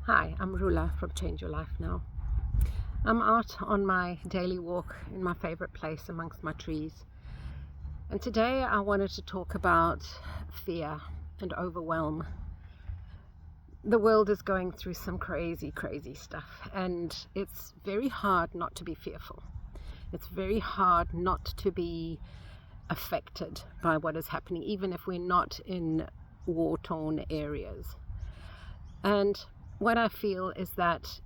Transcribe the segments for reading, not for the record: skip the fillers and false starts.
Hi, I'm Rula from Change Your Life Now. I'm out on my daily walk in my favorite place amongst my trees. And today I wanted to talk about fear and overwhelm. The world is going through some crazy stuff, and it's very hard not to be fearful. It's very hard not to be affected by what is happening, even if we're not in war-torn areas. And what I feel is that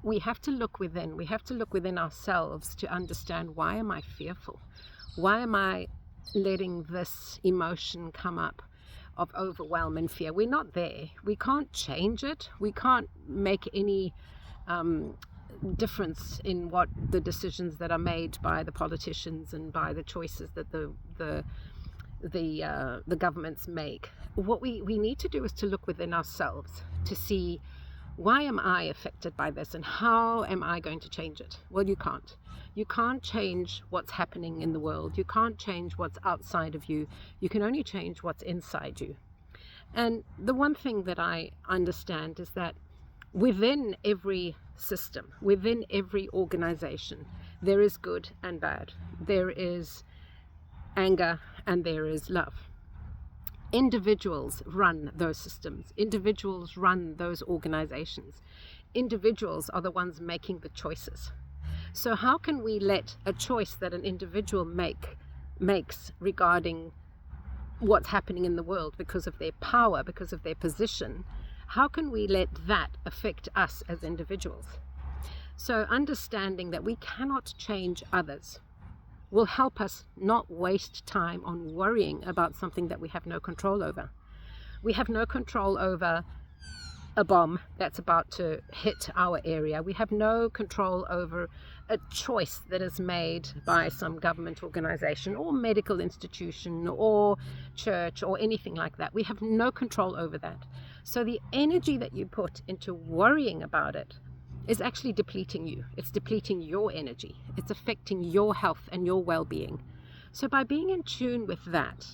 we have to look within. We have to look within ourselves to understand, why am I fearful? Why am I letting this emotion come up of overwhelm and fear? We're not there. We can't change it. We can't make any difference in what the decisions that are made by the politicians and by the choices that the governments make. What we need to do is to look within ourselves to see, why am I affected by this and how am I going to change it? Well, you can't. You can't change what's happening in the world. You can't change what's outside of you. You can only change what's inside you. And the one thing that I understand is that within every system, within every organization, there is good and bad. There is anger and there is love. Individuals run those systems. Individuals run those organizations. Individuals are the ones making the choices. So how can we let a choice that an individual makes regarding what's happening in the world, because of their power, because of their position, how can we let that affect us as individuals? So understanding that we cannot change others will help us not waste time on worrying about something that we have no control over. We have no control over a bomb that's about to hit our area. We have no control over a choice that is made by some government organization or medical institution or church or anything like that. We have no control over that. So the energy that you put into worrying about it is actually depleting you. It's depleting your energy. It's affecting your health and your well-being. So by being in tune with that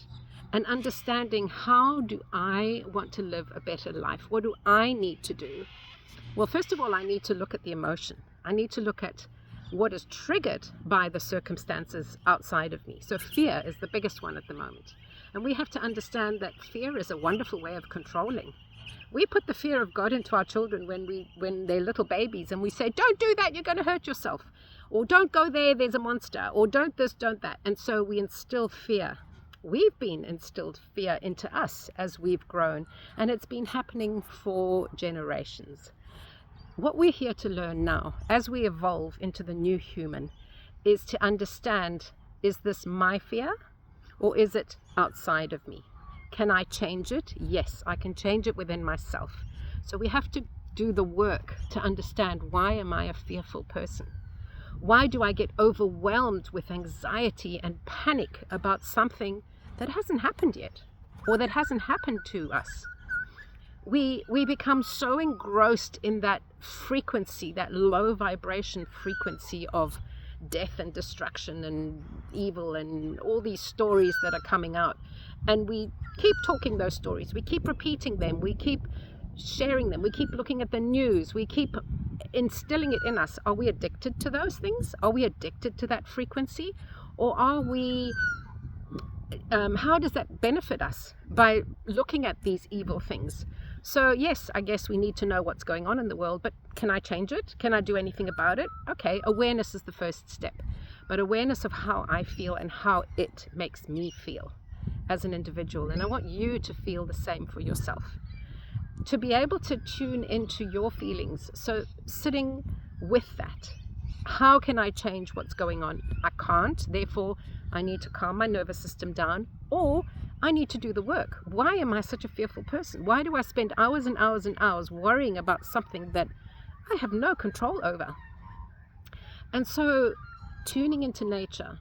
and understanding, how do I want to live a better life? What do I need to do? Well, first of all, I need to look at the emotion. I need to look at what is triggered by the circumstances outside of me. So fear is the biggest one at the moment. And we have to understand that fear is a wonderful way of controlling. We put the fear of God into our children when they're little babies, and we say, don't do that, you're going to hurt yourself. Or don't go there, there's a monster. Or don't this, don't that. And so we instill fear. We've been instilled fear into us as we've grown, and it's been happening for generations. What we're here to learn now, as we evolve into the new human, is to understand, is this my fear or is it outside of me? Can I change it? Yes, I can change it within myself. So we have to do the work to understand, why am I a fearful person? Why do I get overwhelmed with anxiety and panic about something that hasn't happened yet, or that hasn't happened to us? We become so engrossed in that frequency, that low vibration frequency of death and destruction and evil and all these stories that are coming out. And we keep talking those stories. We keep repeating them. We keep sharing them. We keep looking at the news. We keep instilling it in us. Are we addicted to those things? Are we addicted to that frequency? Or are we... how does that benefit us by looking at these evil things? So yes, I guess we need to know what's going on in the world, but can I change it? Can I do anything about it? Okay, awareness is the first step, but awareness of how I feel and how it makes me feel as an individual. And I want you to feel the same for yourself, to be able to tune into your feelings. So sitting with that, how can I change what's going on? I can't, therefore I need to calm my nervous system down, or I need to do the work. Why am I such a fearful person? Why do I spend hours and hours and hours worrying about something that I have no control over? And so tuning into nature,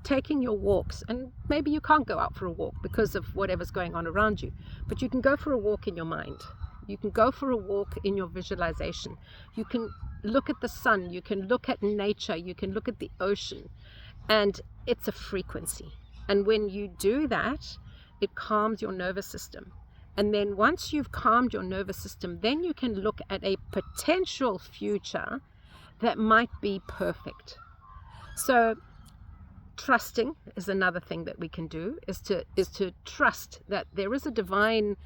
taking your walks, and maybe you can't go out for a walk because of whatever's going on around you, but you can go for a walk in your mind. You can go for a walk in your visualization. You can look at the sun, you can look at nature, you can look at the ocean, and it's a frequency. And when you do that, it calms your nervous system. And then once you've calmed your nervous system, then you can look at a potential future that might be perfect. So trusting is another thing that we can do, is to trust that there is a divine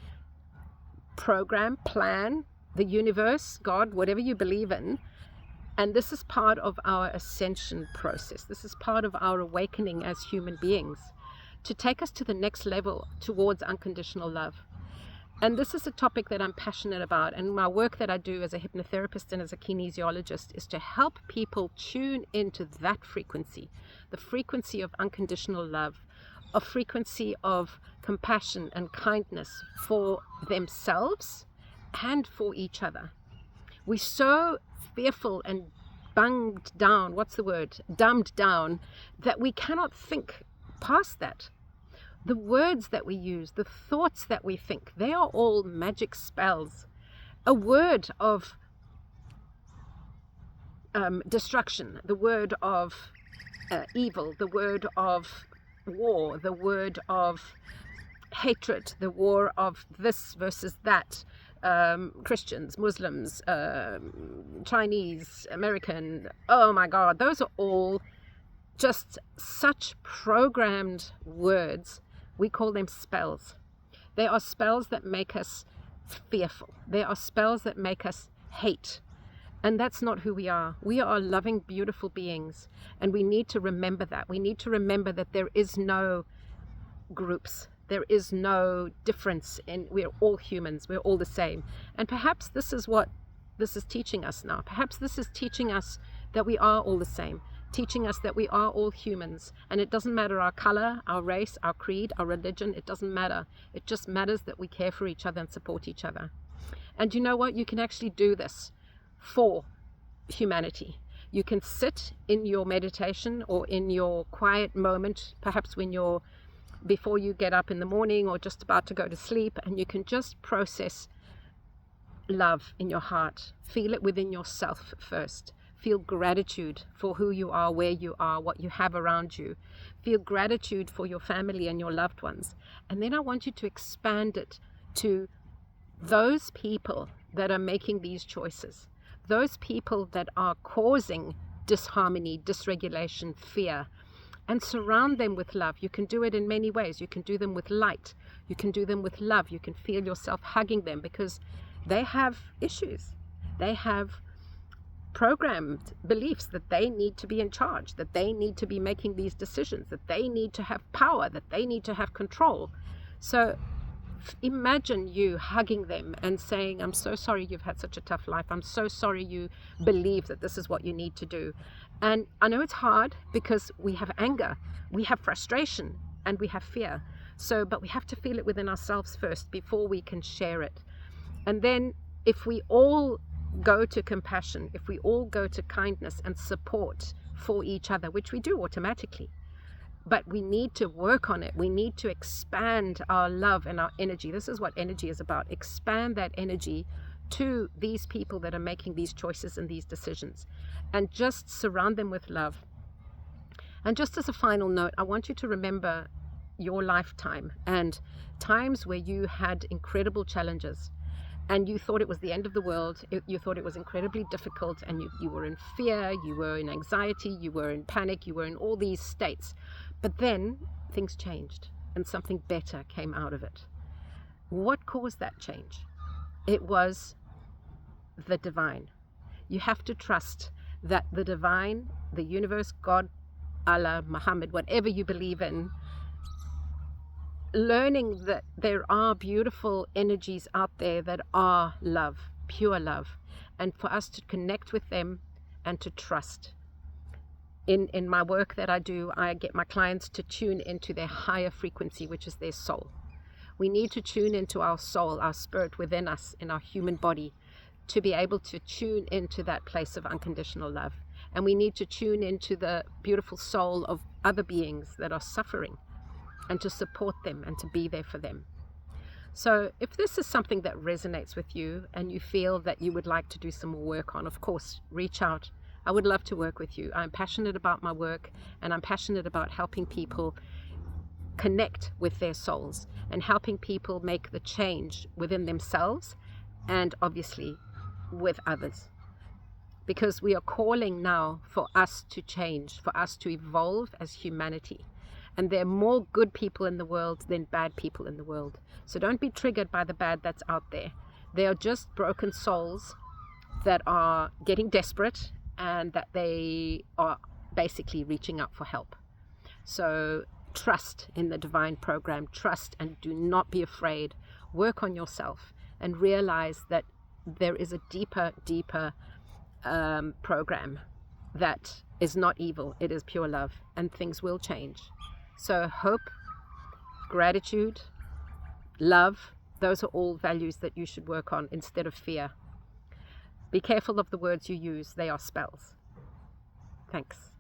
program, plan, the universe, God, whatever you believe in. And this is part of our ascension process. This is part of our awakening as human beings, to take us to the next level towards unconditional love. And this is a topic that I'm passionate about. And my work that I do as a hypnotherapist and as a kinesiologist is to help people tune into that frequency, the frequency of unconditional love, a frequency of compassion and kindness for themselves and for each other. We're so fearful and dumbed down, that we cannot think past that. The words that we use, the thoughts that we think, they are all magic spells. A word of destruction, the word of evil, the word of war, the word of hatred, the war of this versus that, Christians, Muslims, Chinese, American, oh my God, those are all just such programmed words. We call them spells. They are spells that make us fearful. They are spells that make us hate. And that's not who we are. We are loving, beautiful beings. And we need to remember that. We need to remember that there is no groups. There is no difference in, we're all humans. We're all the same. And perhaps this is what this is teaching us now. Perhaps this is teaching us that we are all the same. Teaching us that we are all humans, and it doesn't matter our color, our race, our creed, our religion. It doesn't matter. It just matters that we care for each other and support each other. And you know what? You can actually do this for humanity. You can sit in your meditation or in your quiet moment, perhaps before you get up in the morning or just about to go to sleep, and you can just process love in your heart. Feel it within yourself first. Feel gratitude for who you are, where you are, what you have around you. Feel gratitude for your family and your loved ones. And then I want you to expand it to those people that are making these choices, those people that are causing disharmony, dysregulation, fear, and surround them with love. You can do it in many ways. You can do them with light. You can do them with love. You can feel yourself hugging them because they have issues. They have programmed beliefs that they need to be in charge, that they need to be making these decisions, that they need to have power, that they need to have control. So imagine you hugging them and saying, I'm so sorry you've had such a tough life. I'm so sorry you believe that this is what you need to do. And I know it's hard because we have anger, we have frustration, and we have fear. But we have to feel it within ourselves first before we can share it. And then if we all go to compassion, if we all go to kindness and support for each other, which we do automatically, but we need to work on it. We need to expand our love and our energy. This is what energy is about. Expand that energy to these people that are making these choices and these decisions, and just surround them with love. And just as a final note, I want you to remember your lifetime and times where you had incredible challenges and you thought it was the end of the world. You thought it was incredibly difficult, and you were in fear, you were in anxiety, you were in panic, you were in all these states. But then things changed and something better came out of it. What caused that change? It was the divine. You have to trust that the divine, the universe, God, Allah, Muhammad, whatever you believe in, learning that there are beautiful energies out there that are love, pure love, and for us to connect with them and to trust. In my work that I do, I get my clients to tune into their higher frequency, which is their soul. We need to tune into our soul, our spirit within us, in our human body, to be able to tune into that place of unconditional love. And we need to tune into the beautiful soul of other beings that are suffering, and to support them and to be there for them. So if this is something that resonates with you and you feel that you would like to do some more work on, of course, reach out. I would love to work with you. I'm passionate about my work, and I'm passionate about helping people connect with their souls, and helping people make the change within themselves and obviously with others. Because we are calling now for us to change, for us to evolve as humanity. And there are more good people in the world than bad people in the world. So don't be triggered by the bad that's out there. They are just broken souls that are getting desperate, and that they are basically reaching out for help. So trust in the divine program, trust, and do not be afraid. Work on yourself and realize that there is a deeper program that is not evil, it is pure love, and things will change. So hope, gratitude, love, those are all values that you should work on instead of fear. Be careful of the words you use, they are spells. Thanks.